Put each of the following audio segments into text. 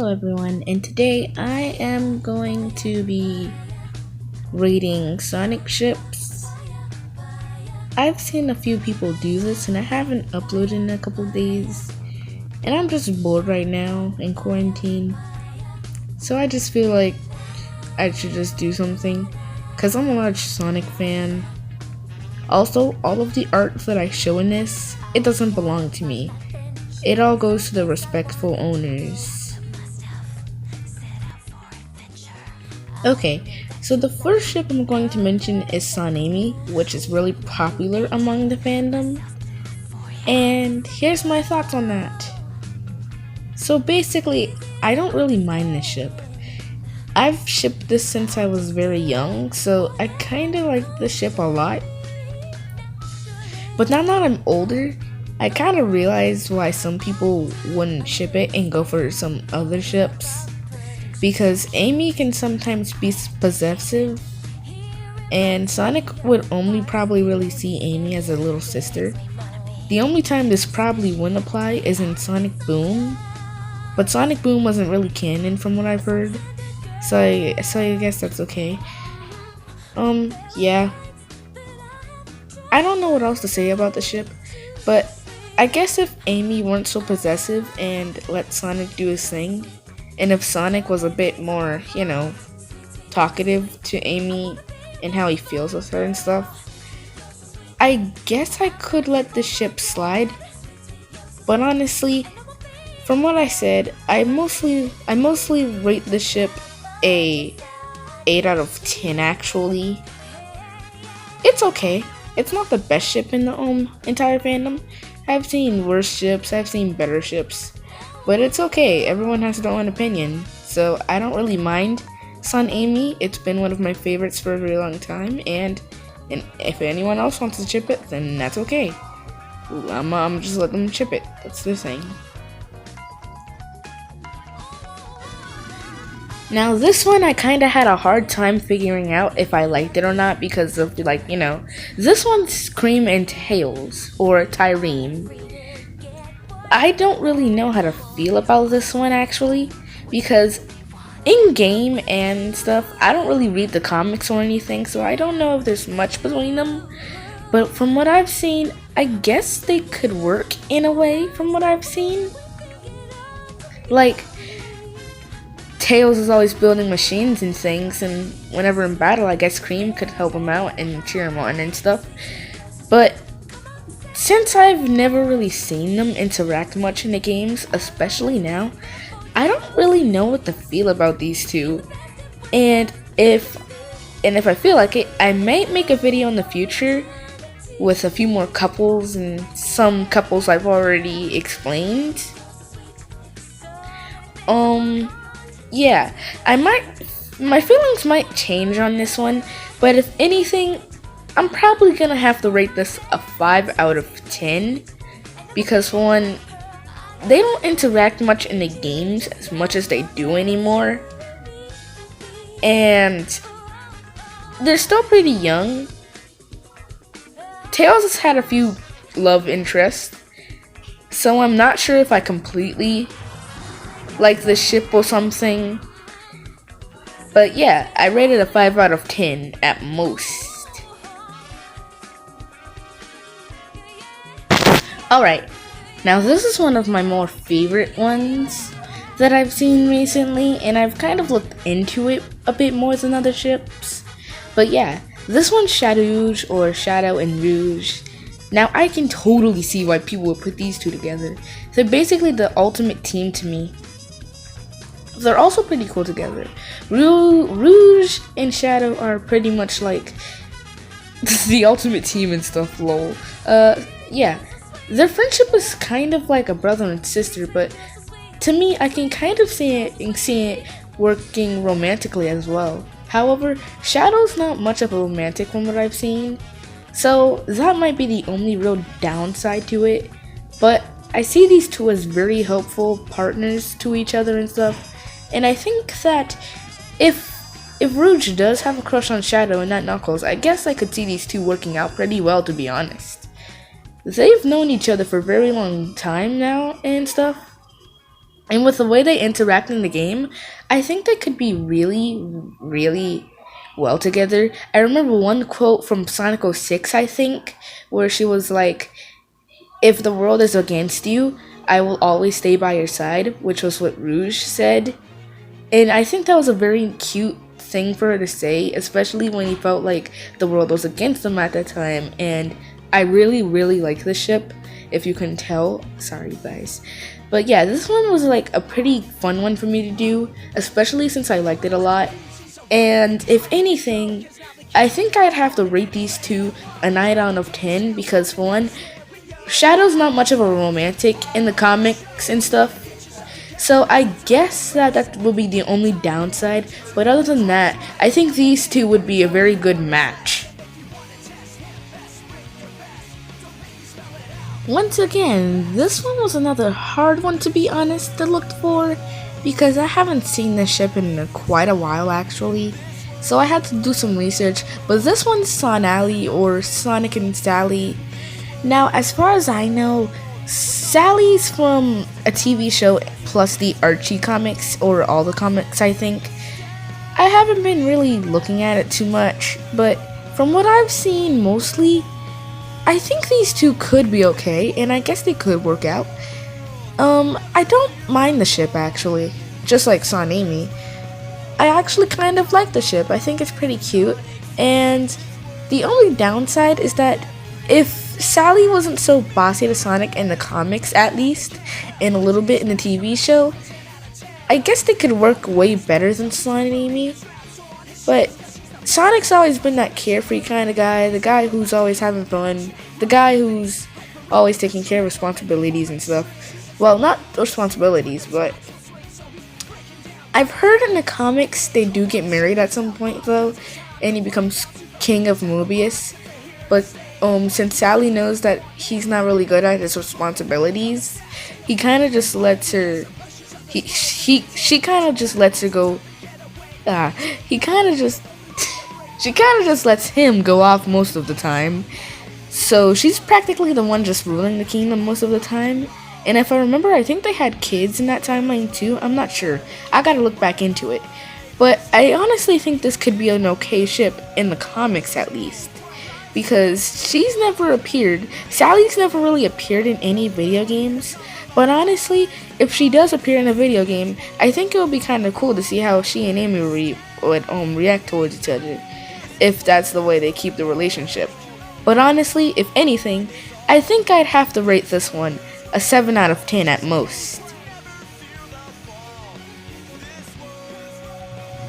Hello everyone, and today I am going to be rating Sonic ships. I've seen a few people do this and I haven't uploaded in a couple days, and I'm just bored right now in quarantine, so I just feel like I should just do something because I'm a large Sonic fan. Also, all of the art that I show in this, it doesn't belong to me. It all goes to the respectful owners. Okay, so the first ship I'm going to mention is Sanemi, which is really popular among the fandom. And here's my thoughts on that. So basically, I don't really mind this ship. I've shipped this since I was very young, so I kinda like the ship a lot. But now that I'm older, I kinda realized why some people wouldn't ship it and go for some other ships. Because Amy can sometimes be possessive, and Sonic would only probably really see Amy as a little sister. The only time this probably wouldn't apply is in Sonic Boom, but Sonic Boom wasn't really canon from what I've heard, so I guess that's okay. Yeah. I don't know what else to say about the ship, but I guess if Amy weren't so possessive and let Sonic do his thing, and if Sonic was a bit more, talkative to Amy and how he feels with her and stuff, I guess I could let the ship slide. But honestly, from what I said, I mostly rate the ship a 8 out of 10 actually. It's okay. It's not the best ship in the entire fandom. I've seen worse ships, I've seen better ships. But it's okay, everyone has their own opinion, so I don't really mind Sanemi. It's been one of my favorites for a very long time, and if anyone else wants to chip it, then that's okay. I'm just let them chip it, that's the thing. Now this one I kinda had a hard time figuring out if I liked it or not because of this one's Cream and Tails, or Tyrene. I don't really know how to feel about this one actually, because in game and stuff, I don't really read the comics or anything, so I don't know if there's much between them. But from what I've seen, I guess they could work in a way from what I've seen. Like, Tails is always building machines and things, and whenever in battle, I guess Cream could help him out and cheer him on and stuff. But since I've never really seen them interact much in the games, especially now, I don't really know what to feel about these two. And if I feel like it, I might make a video in the future with a few more couples and some couples I've already explained. Yeah, my feelings might change on this one, but if anything, I'm probably gonna have to rate this a 5 out of 10 because for one, they don't interact much in the games as much as they do anymore, and they're still pretty young. Tails has had a few love interests, so I'm not sure if I completely like the ship or something, but yeah, I rated a 5 out of 10 at most. Alright, now this is one of my more favorite ones that I've seen recently, and I've kind of looked into it a bit more than other ships. But yeah, this one's Shadowrouge, or Shadow and Rouge. Now I can totally see why people would put these two together. They're basically the ultimate team to me. They're also pretty cool together. Rouge and Shadow are pretty much like the ultimate team and stuff, lol. Yeah. Their friendship is kind of like a brother and sister, but to me, I can kind of see it working romantically as well. However, Shadow's not much of a romantic from what I've seen, so that might be the only real downside to it. But I see these two as very helpful partners to each other and stuff, and I think that if Rouge does have a crush on Shadow and not Knuckles, I guess I could see these two working out pretty well, to be honest. They've known each other for a very long time now and stuff. And with the way they interact in the game, I think they could be really, really well together. I remember one quote from Sonic 06, I think, where she was like, "If the world is against you, I will always stay by your side," which was what Rouge said. And I think that was a very cute thing for her to say, especially when he felt like the world was against him at that time. And I really, really like this ship, if you can tell. Sorry, guys. But yeah, this one was like a pretty fun one for me to do, especially since I liked it a lot. And if anything, I think I'd have to rate these two a 9 out of 10 because, for one, Shadow's not much of a romantic in the comics and stuff. So I guess that will be the only downside. But other than that, I think these two would be a very good match. Once again, this one was another hard one, to be honest, to look for, because I haven't seen this ship in quite a while actually. So I had to do some research, but this one's Sonali, or Sonic and Sally. Now, as far as I know, Sally's from a TV show plus the Archie comics, or all the comics, I think. I haven't been really looking at it too much, but from what I've seen mostly, I think these two could be okay, and I guess they could work out. I don't mind the ship actually, just like Son Amy. I actually kind of like the ship. I think it's pretty cute, and the only downside is that if Sally wasn't so bossy to Sonic in the comics, at least, and a little bit in the TV show, I guess they could work way better than Son and Amy. But Sonic's always been that carefree kind of guy, the guy who's always having fun, the guy who's always taking care of responsibilities and stuff. Well, not responsibilities, but I've heard in the comics they do get married at some point though, and he becomes king of Mobius. But since Sally knows that he's not really good at his responsibilities, he kind of just lets her. She kind of just lets her go. He kind of just. She kind of just lets him go off most of the time. So she's practically the one just ruling the kingdom most of the time. And if I remember, I think they had kids in that timeline too. I'm not sure. I gotta look back into it. But I honestly think this could be an okay ship, in the comics at least. Because she's never appeared. Sally's never really appeared in any video games. But honestly, if she does appear in a video game, I think it would be kind of cool to see how she and Amy would react towards each other, if that's the way they keep the relationship. But honestly, if anything, I think I'd have to rate this one a 7 out of 10 at most.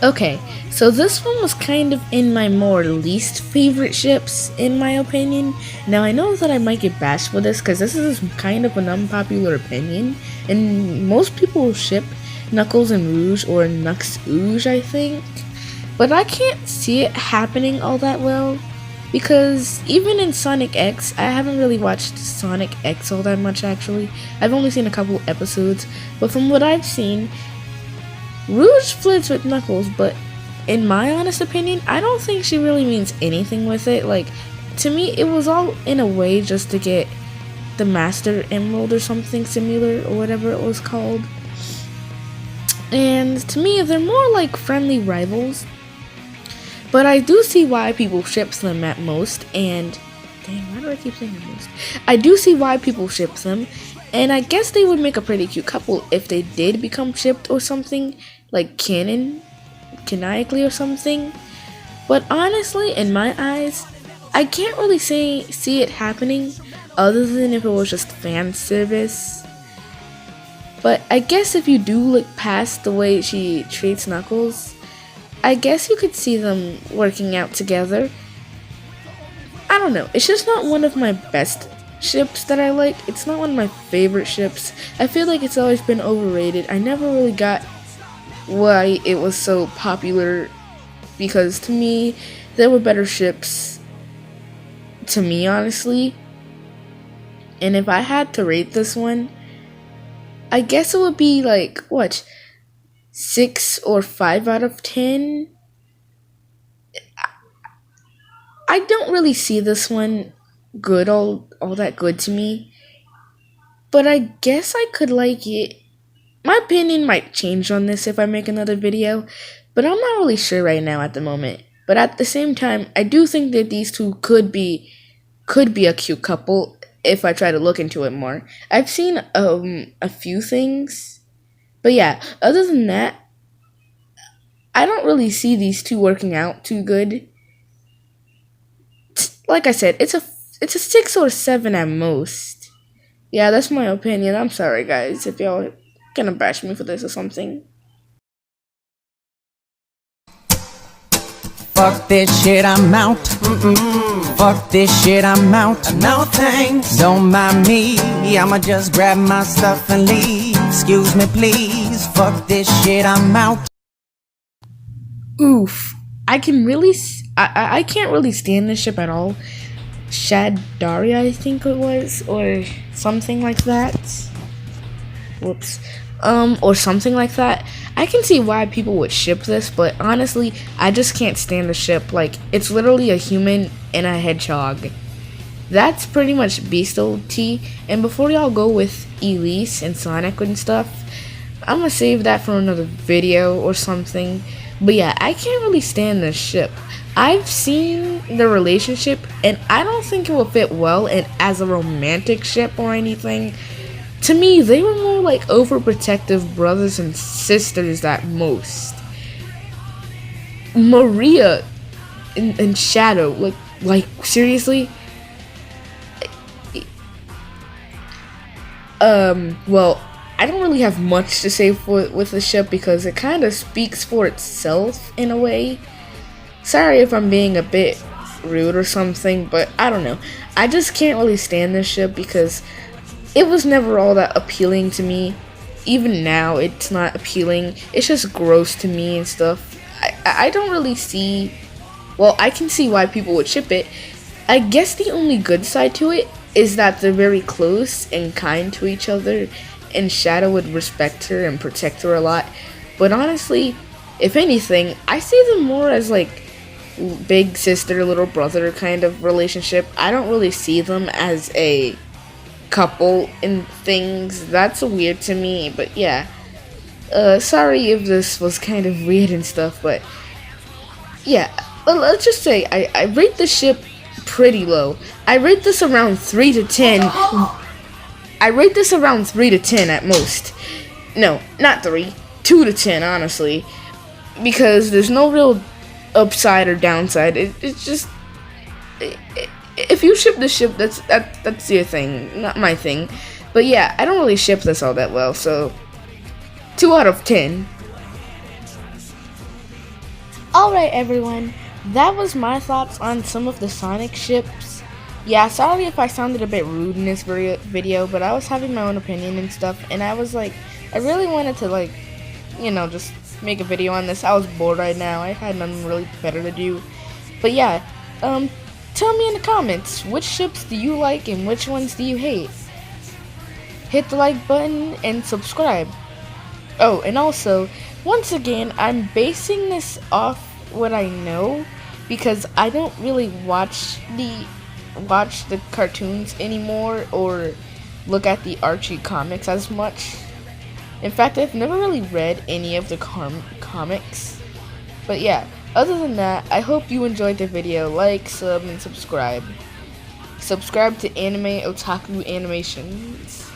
Okay, so this one was kind of in my more least favorite ships, in my opinion. Now, I know that I might get bashed for this, because this is kind of an unpopular opinion, and most people ship Knuckles and Rouge, or Nux Ouge, I think. But I can't see it happening all that well, because even in Sonic X, I haven't really watched Sonic X all that much actually. I've only seen a couple episodes, but from what I've seen, Rouge flirts with Knuckles, but in my honest opinion, I don't think she really means anything with it. Like, to me, it was all in a way just to get the Master Emerald or something similar, or whatever it was called. And to me, they're more like friendly rivals. But I do see why people ships them at most, and dang, why do I keep saying at most? I do see why people ship them, and I guess they would make a pretty cute couple if they did become shipped or something, like canonically or something. But honestly, in my eyes, I can't really see it happening, other than if it was just fan service. But I guess if you do look past the way she treats Knuckles, I guess you could see them working out together. I don't know, it's just not one of my best ships that I like. It's not one of my favorite ships. I feel like it's always been overrated. I never really got why it was so popular, because to me, there were better ships, to me honestly. And if I had to rate this one, I guess it would be like, what, 6 or 5 out of 10? I don't really see this one good, all that good to me. But I guess I could like it my opinion might change on this if I make another video, but I'm not really sure right now at the moment. But at the same time, I do think that these two could be a cute couple if I try to look into it more. I've seen a few things, but yeah, other than that, I don't really see these two working out too good. Like I said, it's a 6 or 7 at most. Yeah, that's my opinion. I'm sorry, guys, if y'all gonna bash me for this or something. Fuck this shit, I'm out. Fuck this shit, I'm out. No thanks. Don't mind me. I'ma just grab my stuff and leave. Excuse me, please. Fuck this shit, I'm out. Oof. I can't really stand this ship at all. Shad Daria, I think it was, or something like that. Whoops. Or something like that. I can see why people would ship this, but honestly, I just can't stand the ship. Like, it's literally a human and a hedgehog. That's pretty much bestiality. And before y'all go with Elise and Sonic and stuff, I'm gonna save that for another video or something. But yeah, I can't really stand this ship. I've seen the relationship, and I don't think it will fit well as a romantic ship or anything. To me, they were more like overprotective brothers and sisters at most. Maria and Shadow, like seriously? Well, I don't really have much to say with the ship because it kind of speaks for itself in a way. Sorry if I'm being a bit rude or something, but I don't know. I just can't really stand this ship because it was never all that appealing to me. Even now, it's not appealing. It's just gross to me and stuff. I don't really see... Well, I can see why people would ship it. I guess the only good side to it is that they're very close and kind to each other, and Shadow would respect her and protect her a lot. But honestly, if anything, I see them more as like big sister, little brother kind of relationship. I don't really see them as a couple and things. That's weird to me, but yeah. Sorry if this was kind of weird and stuff, but yeah. Let's just say I rate the ship pretty low. I rate this around 3 to 10. I rate this around 3 to 10 at most. No, not 3. 2 to 10, honestly. Because there's no real upside or downside. It's just... if you ship the ship, that's your thing, not my thing. But yeah, I don't really ship this all that well, so 2 out of 10. Alright everyone, that was my thoughts on some of the Sonic ships. Yeah, sorry if I sounded a bit rude in this video, but I was having my own opinion and stuff, and I was like, I really wanted to like, you know, just make a video on this. I was bored right now. I had nothing really better to do. But yeah, tell me in the comments, which ships do you like and which ones do you hate? Hit the like button and subscribe. Oh, and also, once again, I'm basing this off what I know because I don't really watch the cartoons anymore or look at the Archie comics as much. In fact, I've never really read any of the comics. But yeah, other than that, I hope you enjoyed the video. Like, sub, and subscribe. Subscribe to Anime Otaku Animations.